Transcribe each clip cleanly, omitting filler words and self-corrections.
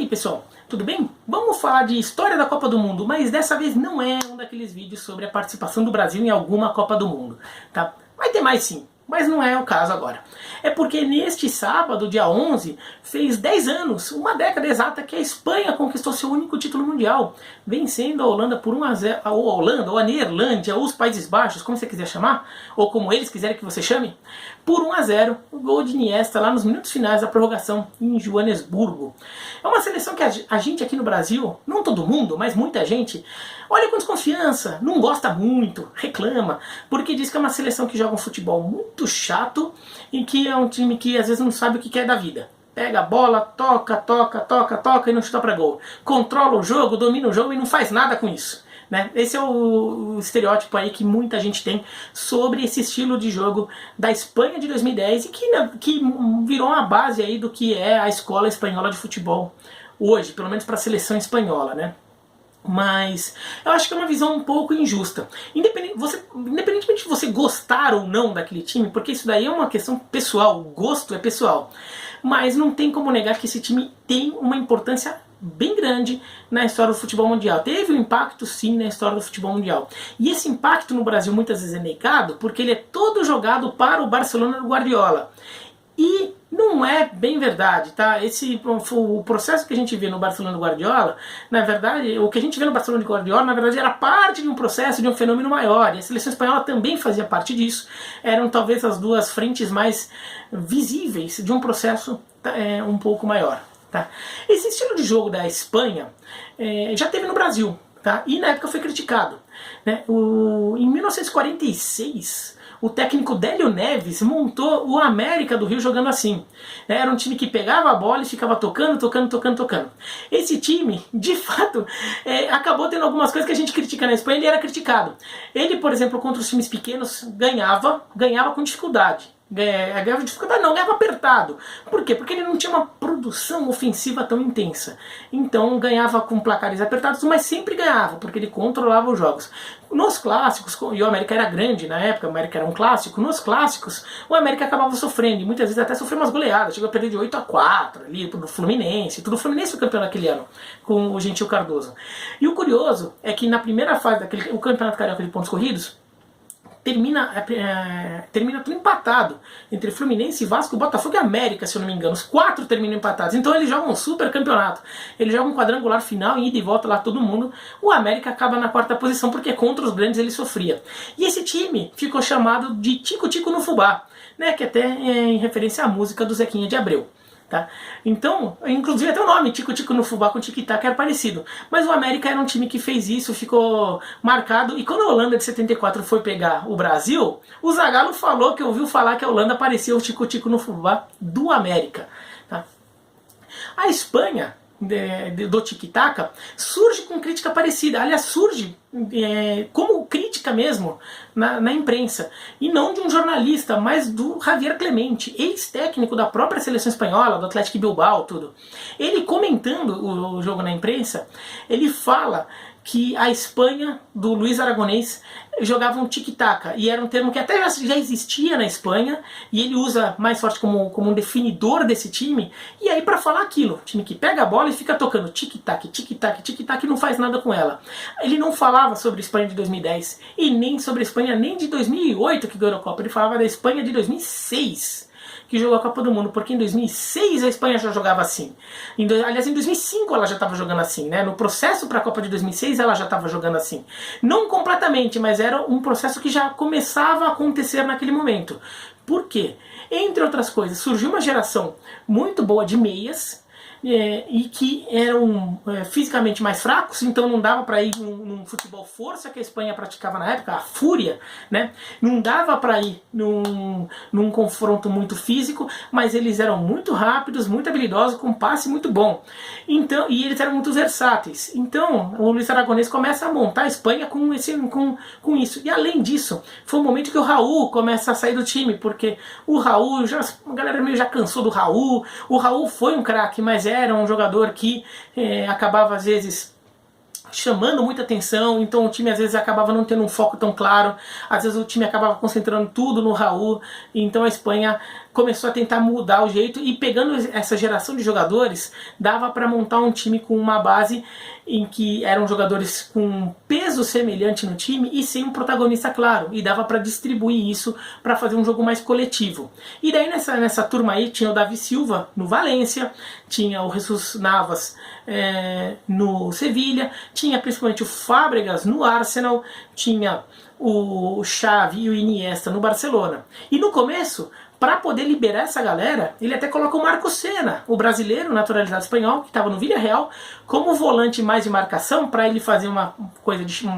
aí pessoal, tudo bem? Vamos falar de história da Copa do Mundo, mas dessa vez não é um daqueles vídeos sobre a participação do Brasil em alguma Copa do Mundo, tá? Vai ter mais sim, mas não é o caso agora. É porque neste sábado, dia 11, fez 10 anos, uma década exata, que a Espanha conquistou seu único título mundial, vencendo a Holanda por 1-0, ou a Holanda, ou a Neerlândia, ou os Países Baixos, como você quiser chamar, ou como eles quiserem que você chame, por 1-0, o gol de Iniesta lá nos minutos finais da prorrogação em Joanesburgo. É uma seleção que a gente aqui no Brasil, não todo mundo, mas muita gente, olha com desconfiança, não gosta muito, reclama, porque diz que é uma seleção que joga um futebol muito chato e que é um time que às vezes não sabe o que quer da vida. Pega a bola, toca e não chuta pra gol. Controla o jogo, domina o jogo e não faz nada com isso. Né? Esse é o estereótipo aí que muita gente tem sobre esse estilo de jogo da Espanha de 2010 e que virou uma base aí do que é a escola espanhola de futebol hoje, pelo menos para a seleção espanhola, né? Mas eu acho que é uma visão um pouco injusta. Independentemente de você gostar ou não daquele time, porque isso daí é uma questão pessoal, o gosto é pessoal. Mas não tem como negar que esse time tem uma importância bem grande na história do futebol mundial. Teve um impacto sim na história do futebol mundial. E esse impacto no Brasil muitas vezes é negado porque ele é todo jogado para o Barcelona do Guardiola. E não é bem verdade, tá? O processo que a gente vê no Barcelona do Guardiola, na verdade, o que a gente vê no Barcelona do Guardiola, na verdade, era parte de um processo, de um fenômeno maior. E a seleção espanhola também fazia parte disso. Eram talvez as duas frentes mais visíveis de um processo um pouco maior. Tá? Esse estilo de jogo da Espanha já teve no Brasil, tá? E na época foi criticado. Né? Em 1946... o técnico Délio Neves montou o América do Rio jogando assim. Era um time que pegava a bola e ficava tocando. Esse time, de fato, acabou tendo algumas coisas que a gente critica na Espanha, ele era criticado. Ele, por exemplo, contra os times pequenos, ganhava com dificuldade. Ganhava apertado. Por quê? Porque ele não tinha uma produção ofensiva tão intensa. Então ganhava com placares apertados, mas sempre ganhava, porque ele controlava os jogos. Nos clássicos, e o América era grande na época, o América era um clássico, nos clássicos o América acabava sofrendo, e muitas vezes até sofreu umas goleadas, chegou a perder de 8-4 ali pro Fluminense, tudo o Fluminense foi campeão naquele ano, com o Gentil Cardoso. E o curioso é que na primeira fase o Campeonato Carioca de Pontos Corridos, termina tudo empatado entre Fluminense, Vasco, Botafogo e América, se eu não me engano. Os 4 terminam empatados. Então eles jogam um super campeonato. Eles jogam um quadrangular final, em ida e volta lá todo mundo. O América acaba na 4ª posição, porque contra os grandes ele sofria. E esse time ficou chamado de Tico Tico no Fubá, né, que até é em referência à música do Zequinha de Abreu. Tá? Então, inclusive até o nome Tico Tico no Fubá com Tic Tac era parecido. Mas o América era um time que fez isso, ficou marcado. E quando a Holanda de 74 foi pegar o Brasil, o Zagallo falou que ouviu falar que a Holanda parecia o Tico Tico no Fubá do América. Tá? A Espanha do tic-tac surge com crítica parecida, aliás, surge como crítica mesmo na imprensa, e não de um jornalista, mas do Javier Clemente, ex-técnico da própria seleção espanhola, do Atlético Bilbao, tudo. Ele comentando o jogo na imprensa, ele fala que a Espanha do Luiz Aragonês jogava um tic-tac, e era um termo que até já existia na Espanha, e ele usa mais forte como um definidor desse time, e aí para falar aquilo, time que pega a bola e fica tocando tic-tac, tic-tac, tic-tac e não faz nada com ela. Ele não falava sobre a Espanha de 2010, e nem sobre a Espanha nem de 2008 que ganhou a Copa, ele falava da Espanha de 2006, que jogou a Copa do Mundo, porque em 2006 a Espanha já jogava assim. Aliás, em 2005 ela já estava jogando assim, né? No processo para a Copa de 2006 ela já estava jogando assim. Não completamente, mas era um processo que já começava a acontecer naquele momento. Por quê? Entre outras coisas, surgiu uma geração muito boa de meias, e que eram fisicamente mais fracos, então não dava para ir num futebol força que a Espanha praticava na época, a fúria, né? Não dava para ir num confronto muito físico, mas eles eram muito rápidos, muito habilidosos, com passe muito bom. Então, e eles eram muito versáteis. Então o Luiz Aragonês começa a montar a Espanha com isso. E além disso, foi um momento que o Raul começa a sair do time, porque o Raul, a galera meio já cansou do Raul. O Raul foi um craque, mas era um jogador que acabava às vezes chamando muita atenção, então o time às vezes acabava não tendo um foco tão claro, às vezes o time acabava concentrando tudo no Raul, então a Espanha começou a tentar mudar o jeito e pegando essa geração de jogadores, dava para montar um time com uma base em que eram jogadores com peso semelhante no time e sem um protagonista claro, e dava para distribuir isso para fazer um jogo mais coletivo. E daí nessa turma aí tinha o Davi Silva no Valência, tinha o Jesus Navas no Sevilha, tinha principalmente o Fábregas no Arsenal, tinha o Xavi e o Iniesta no Barcelona. E no começo, para poder liberar essa galera, ele até coloca o Marco Senna, o brasileiro naturalizado espanhol, que estava no Villarreal, como volante mais de marcação, para ele fazer uma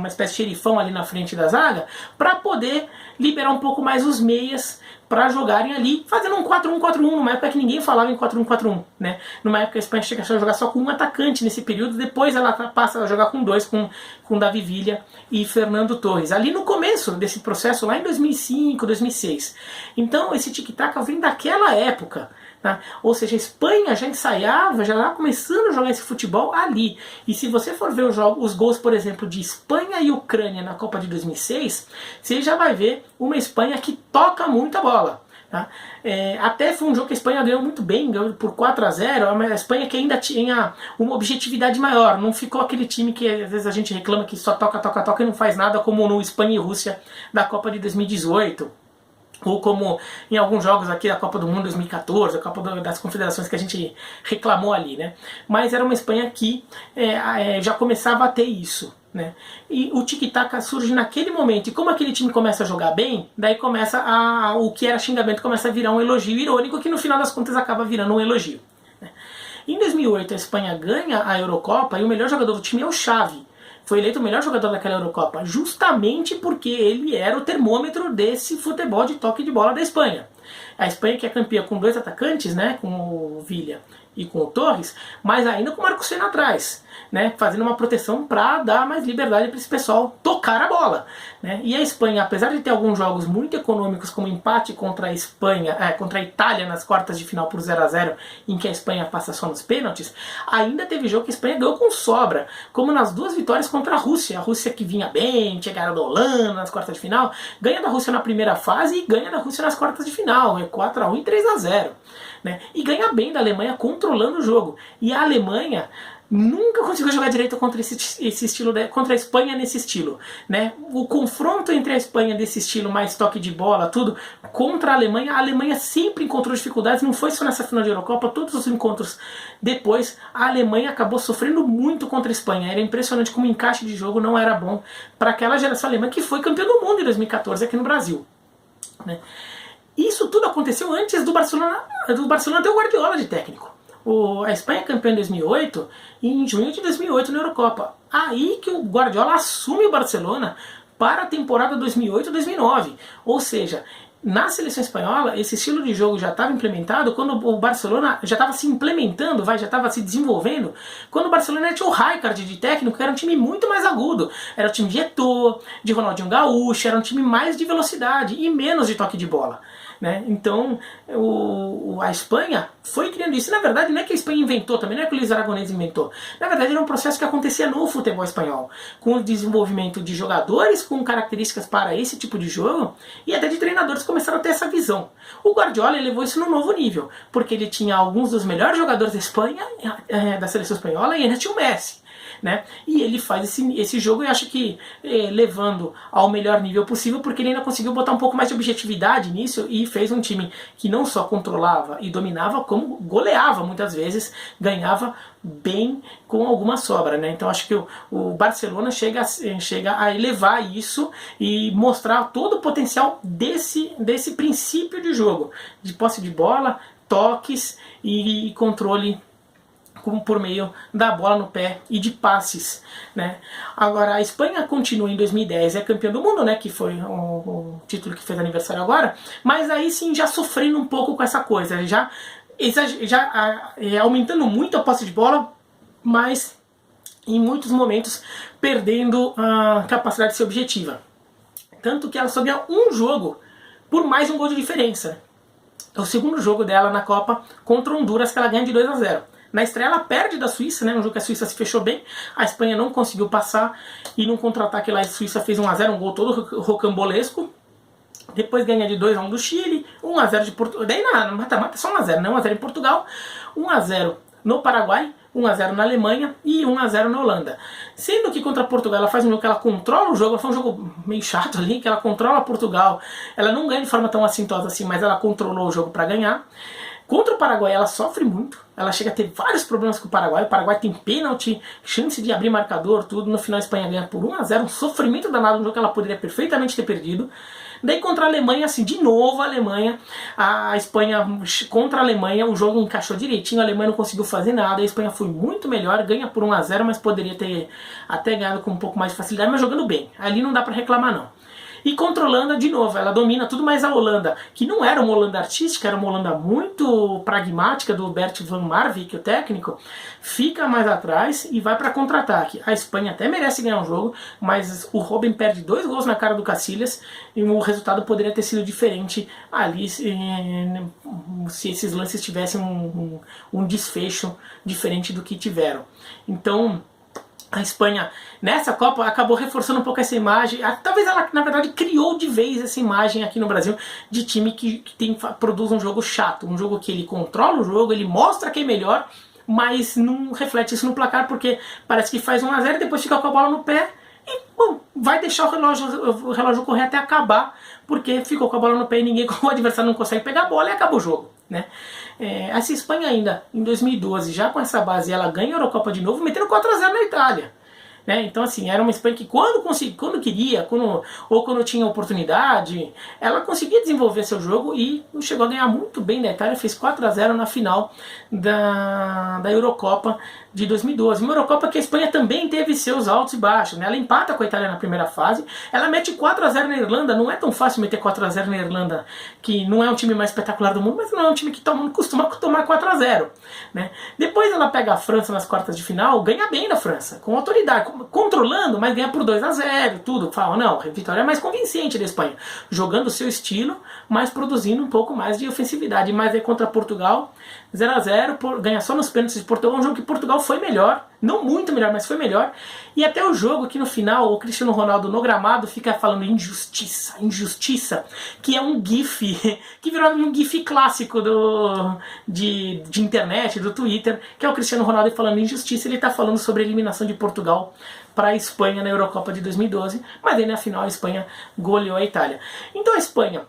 espécie de xerifão ali na frente da zaga, para poder liberar um pouco mais os meias para jogarem ali, fazendo um 4-1-4-1, numa época que ninguém falava em 4-1-4-1, né? Numa época a Espanha chega a jogar só com um atacante nesse período, depois ela passa a jogar com dois, com Davi Villa e Fernando Torres, ali no começo desse processo, lá em 2005, 2006. Então esse tic-tac vem daquela época, tá? Ou seja, a Espanha já ensaiava, já estava começando a jogar esse futebol ali. E se você for ver os gols, por exemplo, de Espanha e Ucrânia na Copa de 2006, você já vai ver uma Espanha que toca muita bola. Tá? Até foi um jogo que a Espanha ganhou muito bem, ganhou por 4-0, a Espanha que ainda tinha uma objetividade maior, não ficou aquele time que às vezes a gente reclama que só toca e não faz nada, como no Espanha e Rússia da Copa de 2018. Ou como em alguns jogos aqui da Copa do Mundo 2014, a Copa das Confederações que a gente reclamou ali, né? Mas era uma Espanha que já começava a ter isso, né? E o tic-tac surge naquele momento, e como aquele time começa a jogar bem, daí começa o que era xingamento começa a virar um elogio irônico, que no final das contas acaba virando um elogio, né? Em 2008 a Espanha ganha a Eurocopa e o melhor jogador do time é o Xavi. Foi eleito o melhor jogador daquela Eurocopa, justamente porque ele era o termômetro desse futebol de toque de bola da Espanha. A Espanha que é campeã com dois atacantes, né, com o Villa e com o Torres, mas ainda com o Marco Senna atrás, né, fazendo uma proteção para dar mais liberdade para esse pessoal tocar a bola, né? E a Espanha, apesar de ter alguns jogos muito econômicos, como empate contra a Espanha, contra a Itália nas quartas de final por 0-0, em que a Espanha passa só nos pênaltis, ainda teve jogo que a Espanha ganhou com sobra, como nas duas vitórias contra a Rússia que vinha bem, tinha ganhado da Holanda nas quartas de final, ganha da Rússia na primeira fase e ganha da Rússia nas quartas de final, 4-1 e 3-0. Né? E ganha bem da Alemanha controlando o jogo. E a Alemanha nunca conseguiu jogar direito contra esse estilo, contra a Espanha nesse estilo, né? O confronto entre a Espanha desse estilo, mais toque de bola, tudo, contra a Alemanha sempre encontrou dificuldades, não foi só nessa final de Eurocopa, todos os encontros depois, a Alemanha acabou sofrendo muito contra a Espanha. Era impressionante como o encaixe de jogo não era bom para aquela geração alemã que foi campeã do mundo em 2014 aqui no Brasil, né? Isso tudo aconteceu antes do Barcelona ter o Guardiola de técnico. A Espanha é campeã em 2008 e em junho de 2008 na Eurocopa. Aí que o Guardiola assume o Barcelona para a temporada 2008-2009. Ou seja, na seleção espanhola, esse estilo de jogo já estava implementado quando o Barcelona já estava se implementando, já estava se desenvolvendo, quando o Barcelona tinha o Rijkaard de técnico, que era um time muito mais agudo. Era um time de Eto'o, de Ronaldinho Gaúcho, era um time mais de velocidade e menos de toque de bola. Né? Então a Espanha foi criando isso. E, na verdade, não é que a Espanha inventou, também não é que o Luis Aragonés inventou. Na verdade, era um processo que acontecia no futebol espanhol, com o desenvolvimento de jogadores com características para esse tipo de jogo e até de treinadores que começaram a ter essa visão. O Guardiola levou isso no novo nível, porque ele tinha alguns dos melhores jogadores da Espanha, da seleção espanhola, e ainda tinha o Messi. Né? E ele faz esse jogo, e acho que levando ao melhor nível possível, porque ele ainda conseguiu botar um pouco mais de objetividade nisso e fez um time que não só controlava e dominava, como goleava muitas vezes, ganhava bem com alguma sobra, né? Então acho que o Barcelona chega a elevar isso e mostrar todo o potencial desse princípio de jogo, de posse de bola, toques e controle por meio da bola no pé e de passes, né? Agora, a Espanha continua em 2010, é campeã do mundo, né? Que foi o título que fez aniversário agora, mas aí sim já sofrendo um pouco com essa coisa, já aumentando muito a posse de bola, mas em muitos momentos perdendo a capacidade de ser objetiva. Tanto que ela só ganha um jogo por mais um gol de diferença. É o segundo jogo dela na Copa contra Honduras, que ela ganha de 2-0. Na estreia ela perde da Suíça, né, um jogo que a Suíça se fechou bem, a Espanha não conseguiu passar, e num contra-ataque lá a Suíça fez 1-0, um gol todo rocambolesco. Depois ganha de 2-1 do Chile, 1-0 de Portugal, daí no mata-mata só 1-0, né? 1-0 em Portugal, 1-0 no Paraguai, 1-0 na Alemanha e 1-0 na Holanda. Sendo que contra Portugal ela faz um jogo que ela controla o jogo, foi um jogo meio chato ali, que ela controla Portugal, ela não ganha de forma tão assintosa assim, mas ela controlou o jogo para ganhar. Contra o Paraguai ela sofre muito, ela chega a ter vários problemas com o Paraguai tem pênalti, chance de abrir marcador, tudo, no final a Espanha ganha por 1-0, um sofrimento danado, um jogo que ela poderia perfeitamente ter perdido. Daí contra a Alemanha, assim, de novo a Alemanha, a Espanha contra a Alemanha, o jogo encaixou direitinho, a Alemanha não conseguiu fazer nada, a Espanha foi muito melhor, ganha por 1-0, mas poderia ter até ganhado com um pouco mais de facilidade, mas jogando bem, ali não dá pra reclamar não. E contra a Holanda, de novo, ela domina tudo, mas a Holanda, que não era uma Holanda artística, era uma Holanda muito pragmática do Bert van Marwijk, o técnico, fica mais atrás e vai para contra-ataque. A Espanha até merece ganhar um jogo, mas o Robben perde 2 gols na cara do Casillas e o resultado poderia ter sido diferente ali se esses lances tivessem um desfecho diferente do que tiveram. Então a Espanha, nessa Copa, acabou reforçando um pouco essa imagem. Talvez ela, na verdade, criou de vez essa imagem aqui no Brasil de time que produz um jogo chato. Um jogo que ele controla o jogo, ele mostra que é melhor, mas não reflete isso no placar, porque parece que faz 1-0 e depois fica com a bola no pé e, bom, vai deixar o relógio correr até acabar, porque ficou com a bola no pé e ninguém, o adversário não consegue pegar a bola e acaba o jogo, né? Essa Espanha ainda, em 2012, já com essa base, ela ganha a Eurocopa de novo, metendo 4-0 na Itália. Né? Então, assim, era uma Espanha que quando queria, ou quando tinha oportunidade, ela conseguia desenvolver seu jogo e chegou a ganhar muito bem da Itália, fez 4-0 na final da Eurocopa de 2012. Uma Eurocopa que a Espanha também teve seus altos e baixos, né? Ela empata com a Itália na primeira fase, ela mete 4-0 na Irlanda, não é tão fácil meter 4-0 na Irlanda, que não é um time mais espetacular do mundo, mas não é um time que costuma tomar 4-0. Né? Depois ela pega a França nas quartas de final, ganha bem da França, com autoridade, controlando, mas ganha por 2-0, tudo. Fala, não, a vitória é mais convincente da Espanha, jogando o seu estilo, mas produzindo um pouco mais de ofensividade. Mas aí contra Portugal, 0-0, ganha só nos pênaltis de Portugal, um jogo que Portugal foi melhor, não muito melhor, mas foi melhor. E até o jogo que no final o Cristiano Ronaldo no gramado fica falando injustiça, injustiça, que é um gif, que virou um gif clássico de internet, do Twitter, que é o Cristiano Ronaldo falando injustiça. Ele está falando sobre a eliminação de Portugal para a Espanha na Eurocopa de 2012, mas aí na final a Espanha goleou a Itália. Então a Espanha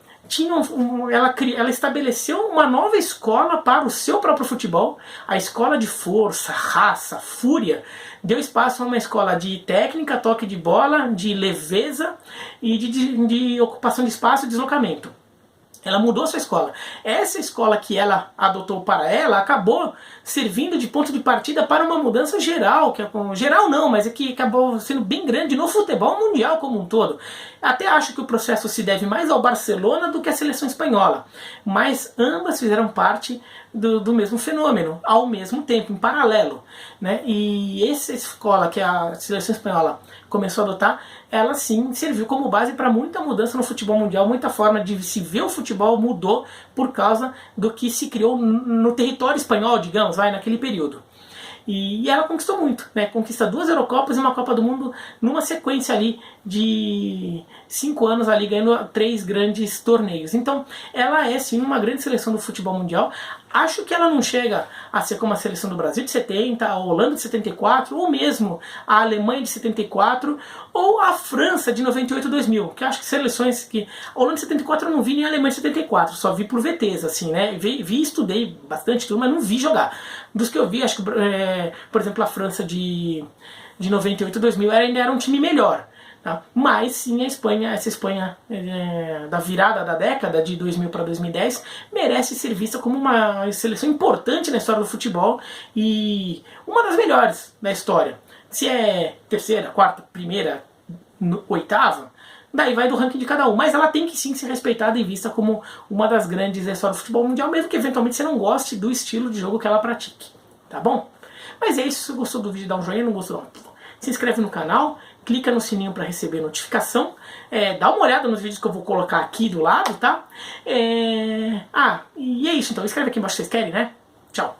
ela estabeleceu uma nova escola para o seu próprio futebol, a escola de força, raça, fúria. Deu espaço a uma escola de técnica, toque de bola, de leveza e de ocupação de espaço e deslocamento. Ela mudou sua escola. Essa escola que ela adotou para ela acabou servindo de ponto de partida para uma mudança geral, geral não, mas é que acabou sendo bem grande no futebol mundial como um todo. Até acho que o processo se deve mais ao Barcelona do que à seleção espanhola, mas ambas fizeram parte do mesmo fenômeno, ao mesmo tempo, em paralelo. Né? E essa escola que a seleção espanhola começou a adotar, ela sim serviu como base para muita mudança no futebol mundial, muita forma de se ver o futebol mudou por causa do que se criou no território espanhol, digamos, naquele período. E ela conquistou muito, né? Conquista 2 Eurocopas e uma Copa do Mundo numa sequência ali de 5 anos ali, ganhando 3 grandes torneios. Então ela é sim uma grande seleção do futebol mundial. Acho que ela não chega a ser como a seleção do Brasil de 70, a Holanda de 74, ou mesmo a Alemanha de 74, ou a França de 98 e 2000, que acho que seleções que... A Holanda de 74 eu não vi, nem a Alemanha de 74, só vi por VTs, assim, né? Vi e estudei bastante tudo, mas não vi jogar. Dos que eu vi, acho que, por exemplo, a França de 98 e 2000 ainda era um time melhor. Tá? Mas sim, essa Espanha da virada da década de 2000 para 2010 merece ser vista como uma seleção importante na história do futebol e uma das melhores da história. Se é terceira, quarta, primeira, oitava, daí vai do ranking de cada um, mas ela tem que sim ser respeitada e vista como uma das grandes da história do futebol mundial, mesmo que eventualmente você não goste do estilo de jogo que ela pratique, tá bom? Mas é isso, se você gostou do vídeo dá um joinha, não gostou não, se inscreve no canal, clica no sininho para receber notificação, dá uma olhada nos vídeos que eu vou colocar aqui do lado, tá? E é isso, então escreve aqui embaixo se vocês querem, né? Tchau!